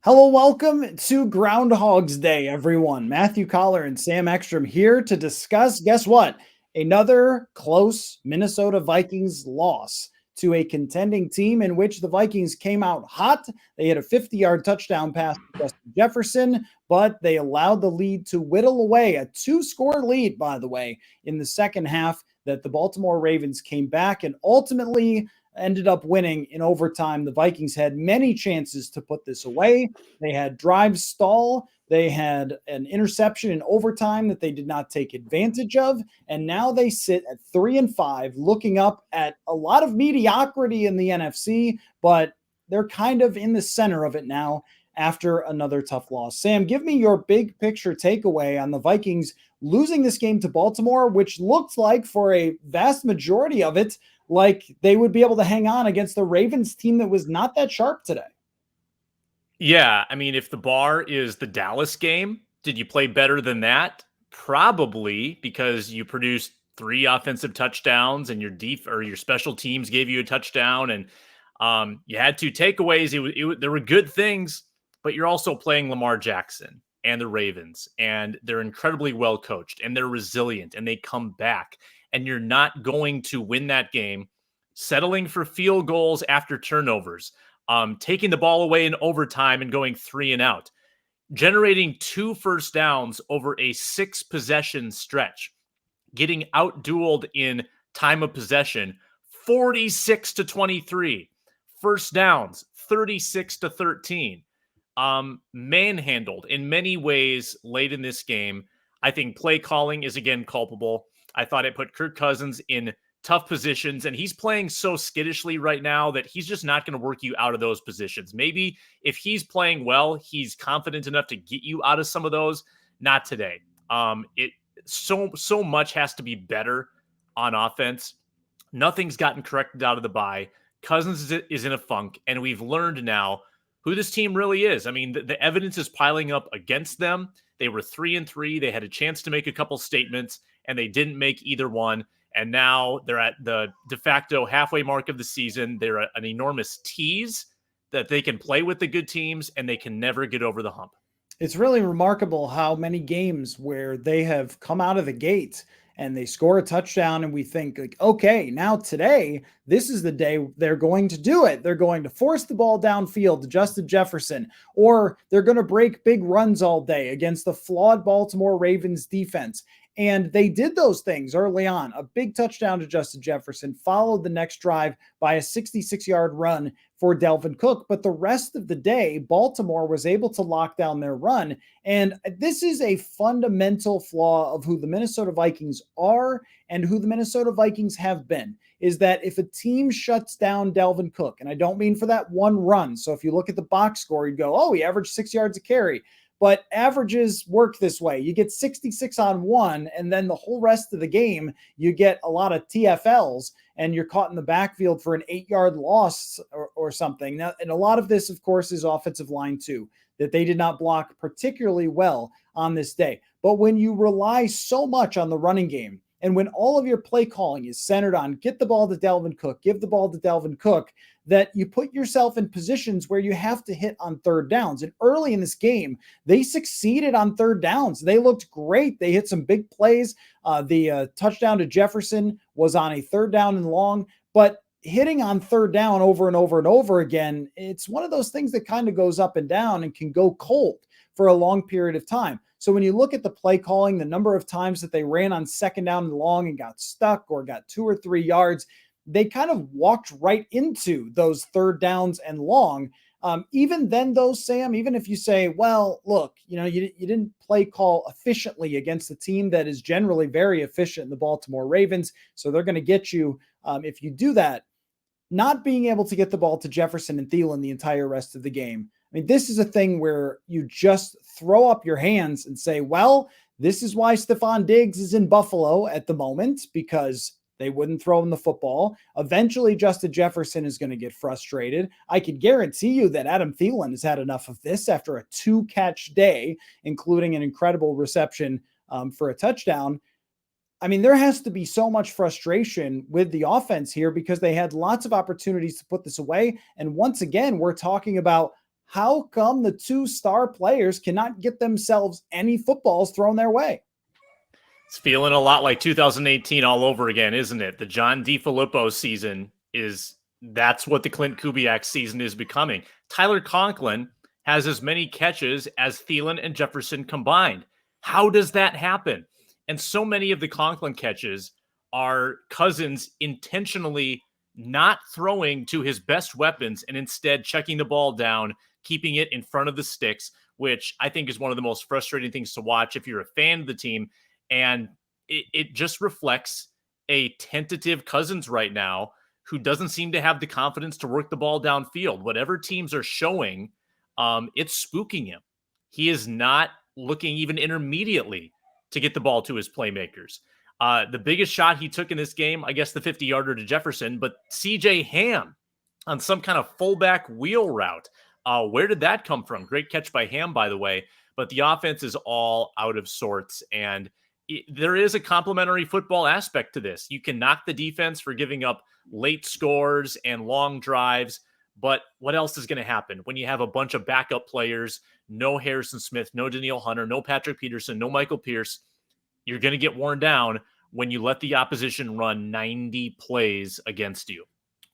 Hello, welcome to Groundhog's Day, everyone. Matthew Coller and Sam Ekstrom here to discuss, guess what? Another close Minnesota Vikings loss to a contending team in which the Vikings came out hot. They had a 50-yard touchdown pass to Justin Jefferson, but they allowed the lead to whittle away, a two-score lead, by the way, in the second half that the Baltimore Ravens came back and ultimately ended up winning in overtime. The Vikings had many chances to put this away. They had drive stall. They had an interception in overtime that they did not take advantage of. And now they sit at 3-5, looking up at a lot of mediocrity in the NFC, but they're kind of in the center of it now after another tough loss. Sam, give me your big picture takeaway on the Vikings losing this game to Baltimore, which looked like for a vast majority of it, like they would be able to hang on against the Ravens team that was not that sharp today. Yeah, I mean, if the bar is the Dallas game, did you play better than that? Probably, because you produced 3 offensive touchdowns and your special teams gave you a touchdown, and you had 2 takeaways. There were good things, but you're also playing Lamar Jackson and the Ravens, and they're incredibly well coached and they're resilient and they come back. And you're not going to win that game settling for field goals after turnovers, taking the ball away in overtime and going 3 and out, generating 2 first downs over a 6 possession stretch, getting outdueled in time of possession 46-23, first downs 36-13, manhandled in many ways late in this game. I think play calling is again culpable. I thought it put Kirk Cousins in tough positions, and he's playing so skittishly right now that he's just not going to work you out of those positions. Maybe if he's playing well, he's confident enough to get you out of some of those. Not today. It so much has to be better on offense. Nothing's gotten corrected out of the bye. Cousins is in a funk, and we've learned now who this team really is. I mean, the evidence is piling up against them. They were 3-3. They had a chance to make a couple statements, and they didn't make either one. And now they're at the de facto halfway mark of the season. They're an enormous tease that they can play with the good teams, and they can never get over the hump. It's really remarkable how many games where they have come out of the gate and they score a touchdown and we think like, okay, now today, this is the day they're going to do it. They're going to force the ball downfield to Justin Jefferson, or they're going to break big runs all day against the flawed Baltimore Ravens defense. And they did those things early on. A big touchdown to Justin Jefferson, followed the next drive by a 66-yard run for Dalvin Cook. But the rest of the day, Baltimore was able to lock down their run. And this is a fundamental flaw of who the Minnesota Vikings are and who the Minnesota Vikings have been, is that if a team shuts down Dalvin Cook, and I don't mean for that one run. So if you look at the box score, you'd go, oh, he averaged 6 yards a carry. But averages work this way. You get 66 on one, and then the whole rest of the game, you get a lot of TFLs, and you're caught in the backfield for an 8-yard loss or something. Now, and a lot of this, of course, is offensive line too, that they did not block particularly well on this day. But when you rely so much on the running game, and when all of your play calling is centered on get the ball to Dalvin Cook, give the ball to Dalvin Cook, that you put yourself in positions where you have to hit on third downs. And early in this game, they succeeded on third downs. They looked great. They hit some big plays. The touchdown to Jefferson was on a third down and long, but hitting on third down over and over and over again, it's one of those things that kind of goes up and down and can go cold for a long period of time. So when you look at the play calling, the number of times that they ran on second down and long and got stuck or got 2 or 3 yards, they kind of walked right into those third downs and long. Even then, though, Sam, even if you say, well, look, you didn't play call efficiently against a team that is generally very efficient in the Baltimore Ravens, so they're going to get you if you do that. Not being able to get the ball to Jefferson and Thielen the entire rest of the game. I mean, this is a thing where you just throw up your hands and say, well, this is why Stephon Diggs is in Buffalo at the moment, because they wouldn't throw him the football. Eventually, Justin Jefferson is going to get frustrated. I can guarantee you that Adam Thielen has had enough of this after a 2-catch day, including an incredible reception for a touchdown. I mean, there has to be so much frustration with the offense here because they had lots of opportunities to put this away. And once again, we're talking about how come the two star players cannot get themselves any footballs thrown their way? It's feeling a lot like 2018 all over again, isn't it? The John DeFilippo season that's what the Clint Kubiak season is becoming. Tyler Conklin has as many catches as Thielen and Jefferson combined. How does that happen? And so many of the Conklin catches are Cousins intentionally not throwing to his best weapons and instead checking the ball down, keeping it in front of the sticks, which I think is one of the most frustrating things to watch if you're a fan of the team. And it just reflects a tentative Cousins right now who doesn't seem to have the confidence to work the ball downfield. Whatever teams are showing, it's spooking him. He is not looking even intermediately to get the ball to his playmakers. The biggest shot he took in this game, I guess the 50-yarder to Jefferson, but CJ Ham on some kind of fullback wheel route. Where did that come from? Great catch by Ham, by the way. But the offense is all out of sorts, and there is a complementary football aspect to this. You can knock the defense for giving up late scores and long drives, but what else is going to happen when you have a bunch of backup players? No Harrison Smith, no Danielle Hunter, no Patrick Peterson, no Michael Pierce. You're going to get worn down when you let the opposition run 90 plays against you.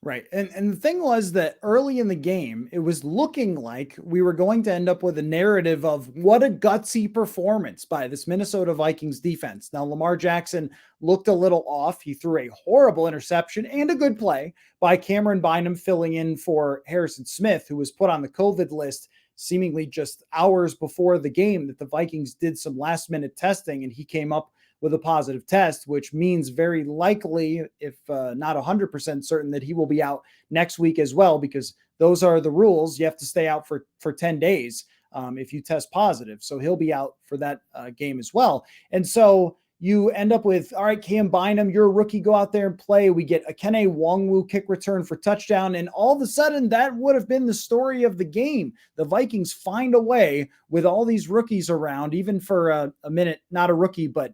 Right. And the thing was that early in the game, it was looking like we were going to end up with a narrative of what a gutsy performance by this Minnesota Vikings defense. Now, Lamar Jackson looked a little off. He threw a horrible interception and a good play by Cameron Bynum filling in for Harrison Smith, who was put on the COVID list seemingly just hours before the game that the Vikings did some last minute testing, and he came up with a positive test, which means very likely, if not 100% certain, that he will be out next week as well, because those are the rules. You have to stay out for 10 days if you test positive. So he'll be out for that game as well. And so you end up with, all right, Cam Bynum, you're a rookie, go out there and play. We get a Kene Nwangwu kick return for touchdown. And all of a sudden, that would have been the story of the game. The Vikings find a way with all these rookies around, even for a minute, not a rookie, but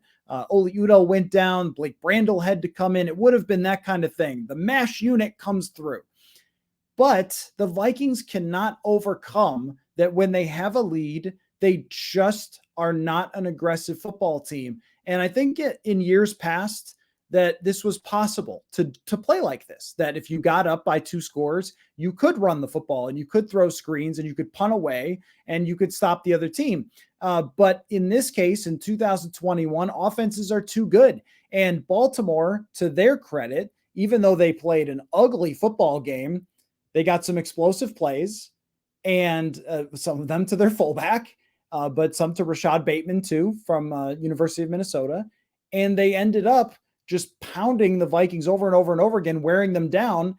Oli Udoh went down. Blake Brandel had to come in. It would have been that kind of thing. The MASH unit comes through. But the Vikings cannot overcome that when they have a lead, they just are not an aggressive football team. And I think in years past that this was possible to play like this, that if you got up by 2 scores, you could run the football and you could throw screens and you could punt away and you could stop the other team. But in this case, in 2021, offenses are too good. And Baltimore, to their credit, even though they played an ugly football game, they got some explosive plays, and some of them to their fullback, but some to Rashad Bateman too from University of Minnesota. And they ended up just pounding the Vikings over and over and over again, wearing them down.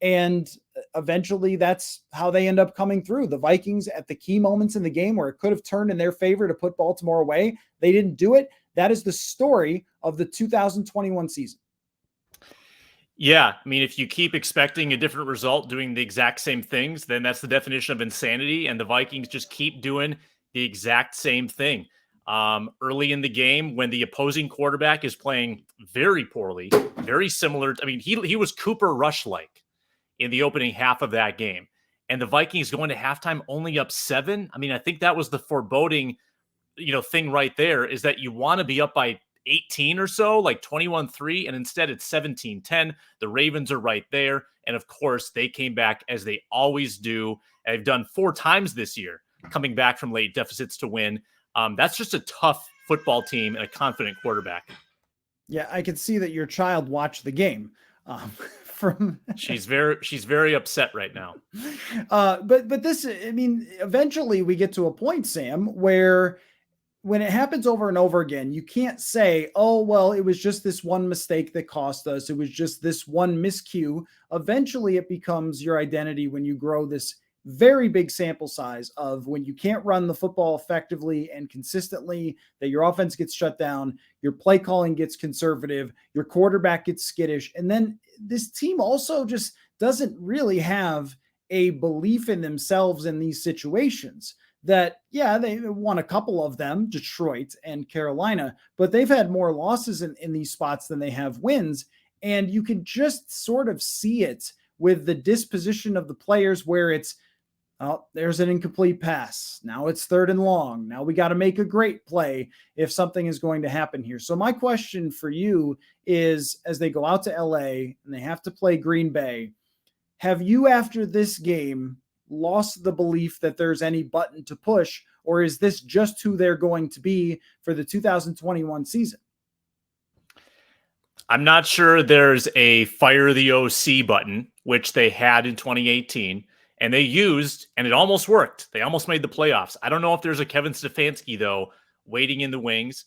And eventually that's how they end up coming through. The Vikings at the key moments in the game where it could have turned in their favor to put Baltimore away, they didn't do it. That is the story of the 2021 season. Yeah, I mean, if you keep expecting a different result doing the exact same things, then that's the definition of insanity. And the Vikings just keep doing the exact same thing. Early in the game, when the opposing quarterback is playing very poorly, very similar. I mean, he was Cooper Rush-like in the opening half of that game. And the Vikings going to halftime only up 7. I mean, I think that was the foreboding, thing right there, is that you want to be up by 18 or so, like 21-3, and instead it's 17-10. The Ravens are right there. And of course, they came back as they always do. And they've done 4 times this year, coming back from late deficits to win. That's just a tough football team and a confident quarterback. Yeah, I could see that your child watched the game. She's very upset right now. But this, I mean, eventually we get to a point, Sam, where when it happens over and over again, you can't say, oh, well, it was just this one mistake that cost us. It was just this one miscue. Eventually it becomes your identity when you grow this very big sample size of when you can't run the football effectively and consistently, that your offense gets shut down, your play calling gets conservative, your quarterback gets skittish. And then this team also just doesn't really have a belief in themselves in these situations. That, yeah, they won a couple of them, Detroit and Carolina, but they've had more losses in these spots than they have wins. And you can just sort of see it with the disposition of the players, where it's, Oh, there's an incomplete pass. Now it's 3rd and long. Now we got to make a great play if something is going to happen here. So my question for you is, as they go out to LA and they have to play Green Bay, have you, after this game, lost the belief that there's any button to push, or is this just who they're going to be for the 2021 season? I'm not sure there's a fire the OC button, which they had in 2018, and they used, and it almost worked. They almost made the playoffs. I don't know if there's a Kevin Stefanski, though, waiting in the wings.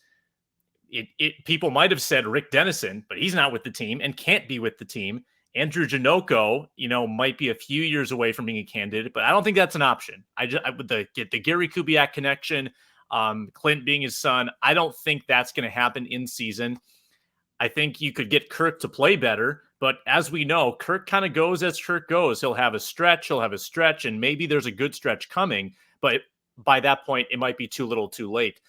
People might have said Rick Dennison, but he's not with the team and can't be with the team. Andrew Janoko, might be a few years away from being a candidate, but I don't think that's an option. With the Gary Kubiak connection, Clint being his son, I don't think that's going to happen in season. I think you could get Kirk to play better, but as we know, Kirk kind of goes as Kirk goes. He'll have a stretch, and maybe there's a good stretch coming, but by that point, it might be too little too late.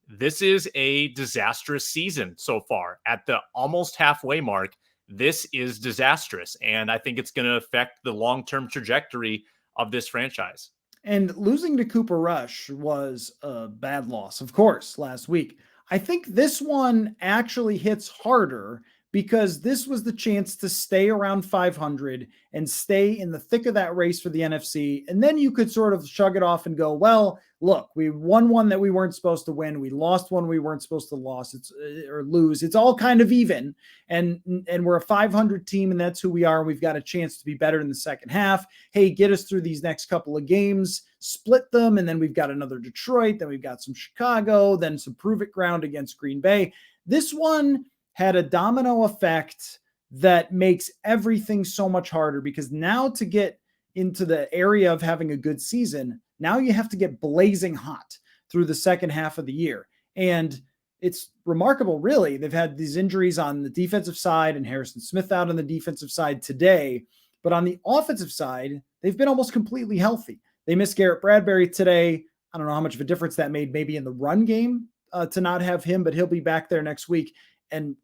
This is a disastrous season so far. At the almost halfway mark, this is disastrous, and I think it's going to affect the long-term trajectory of this franchise. And losing to Cooper Rush was a bad loss, of course, last week. I think this one actually hits harder because this was the chance to stay around 500 and stay in the thick of that race for the NFC. And then you could sort of shrug it off and go, well, look, we won one that we weren't supposed to win. We lost one we weren't supposed to lose. It's all kind of even. And we're a 500 team, and that's who we are. We've got a chance to be better in the second half. Hey, get us through these next couple of games, split them, and then we've got another Detroit, then we've got some Chicago, then some prove it ground against Green Bay. This one had a domino effect that makes everything so much harder, because now to get into the area of having a good season, now you have to get blazing hot through the second half of the year. And it's remarkable, really. They've had these injuries on the defensive side and Harrison Smith out on the defensive side today. But on the offensive side, they've been almost completely healthy. They missed Garrett Bradbury today. I don't know how much of a difference that made maybe in the run game to not have him, but he'll be back there next week. And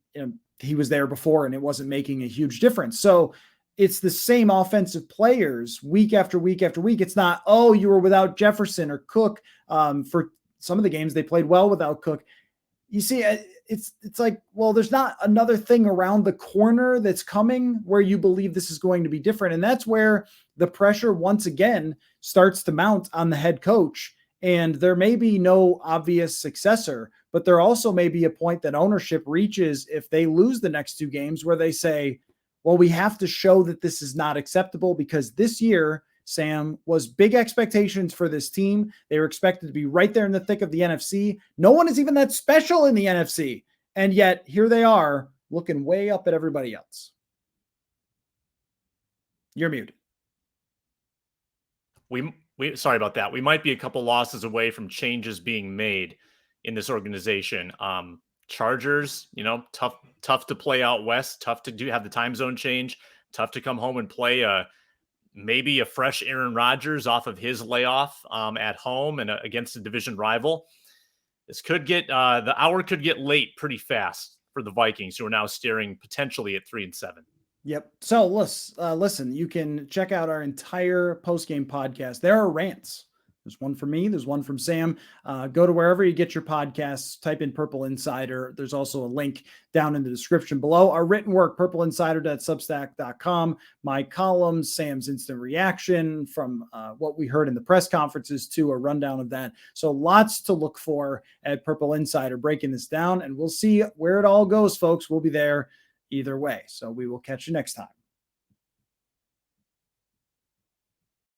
he was there before, and it wasn't making a huge difference. So it's the same offensive players week after week after week. It's not, oh, you were without Jefferson or Cook. For some of the games, they played well without Cook. You see, it's like, well, there's not another thing around the corner that's coming where you believe this is going to be different. And that's where the pressure once again starts to mount on the head coach. And there may be no obvious successor, but there also may be a point that ownership reaches if they lose the next 2 games where they say, well, we have to show that this is not acceptable, because this year, Sam, was big expectations for this team. They were expected to be right there in the thick of the NFC. No one is even that special in the NFC. And yet here they are looking way up at everybody else. You're muted. Sorry about that. We might be a couple losses away from changes being made in this organization. Chargers, tough to play out west, tough to have the time zone change, tough to come home and play maybe a fresh Aaron Rodgers off of his layoff at home and against a division rival. This could get the hour could get late pretty fast for the Vikings, who are now staring potentially at 3-7. Yep. So listen, you can check out our entire postgame podcast. There are rants. There's one from me. There's one from Sam. Go to wherever you get your podcasts. Type in Purple Insider. There's also a link down in the description below. Our written work, purpleinsider.substack.com. My columns, Sam's instant reaction from what we heard in the press conferences to a rundown of that. So lots to look for at Purple Insider, breaking this down. And we'll see where it all goes, folks. We'll be there either way. So we will catch you next time.